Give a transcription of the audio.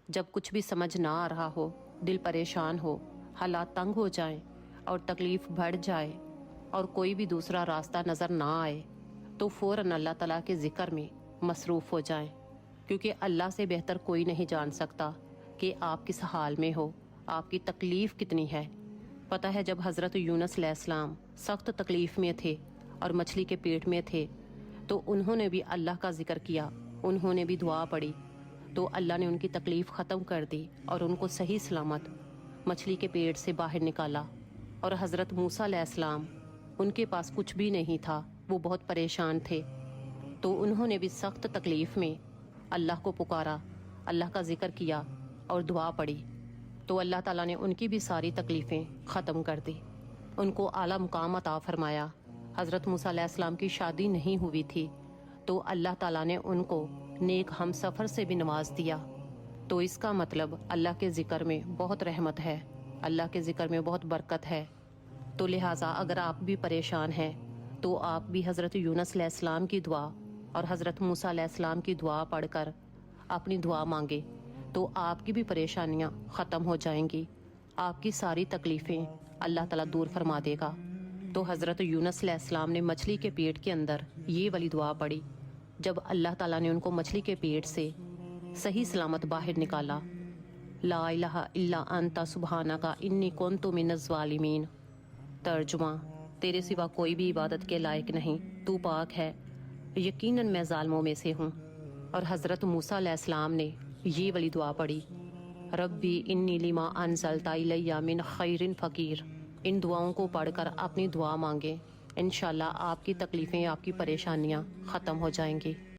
جب کچھ بھی سمجھ نہ آ رہا ہو، دل پریشان ہو، حالات تنگ ہو جائیں اور تکلیف بڑھ جائے اور کوئی بھی دوسرا راستہ نظر نہ آئے تو فوراً اللہ تعالیٰ کے ذکر میں مصروف ہو جائیں، کیونکہ اللہ سے بہتر کوئی نہیں جان سکتا کہ آپ کس حال میں ہو، آپ کی تکلیف کتنی ہے۔ پتہ ہے جب حضرت یونس علیہ السلام سخت تکلیف میں تھے اور مچھلی کے پیٹ میں تھے تو انہوں نے بھی اللہ کا ذکر کیا، انہوں نے بھی دعا پڑھی تو اللہ نے ان کی تکلیف ختم کر دی اور ان کو صحیح سلامت مچھلی کے پیٹ سے باہر نکالا۔ اور حضرت موسیٰ علیہ السلام، ان کے پاس کچھ بھی نہیں تھا، وہ بہت پریشان تھے تو انہوں نے بھی سخت تکلیف میں اللہ کو پکارا، اللہ کا ذکر کیا اور دعا پڑھی تو اللہ تعالیٰ نے ان کی بھی ساری تکلیفیں ختم کر دی، ان کو اعلیٰ مقام عطا فرمایا۔ حضرت موسیٰ علیہ السلام کی شادی نہیں ہوئی تھی تو اللہ تعالیٰ نے ان کو نیک ہم سفر سے بھی نواز دیا۔ تو اس کا مطلب اللہ کے ذکر میں بہت رحمت ہے، اللہ کے ذکر میں بہت برکت ہے۔ تو لہٰذا اگر آپ بھی پریشان ہیں تو آپ بھی حضرت یونس علیہ السلام کی دعا اور حضرت موسیٰ علیہ السلام کی دعا پڑھ کر اپنی دعا مانگے تو آپ کی بھی پریشانیاں ختم ہو جائیں گی، آپ کی ساری تکلیفیں اللہ تعالیٰ دور فرما دے گا۔ تو حضرت یونس علیہ السلام نے مچھلی کے پیٹ کے اندر یہ والی دعا پڑھی، جب اللہ تعالیٰ نے ان کو مچھلی کے پیٹ سے صحیح سلامت باہر نکالا، لا الہ الا انت سبحانک انی کنت من الظالمین۔ ترجمہ: تیرے سوا کوئی بھی عبادت کے لائق نہیں، تو پاک ہے، یقیناً میں ظالموں میں سے ہوں۔ اور حضرت موسیٰ علیہ السلام نے یہ والی دعا پڑھی، ربی انی لما انزلت الی من خیر فقیر۔ ان دعاؤں کو پڑھ کر اپنی دعا مانگیں، انشاءاللہ آپ کی تکلیفیں، آپ کی پریشانیاں ختم ہو جائیں گی۔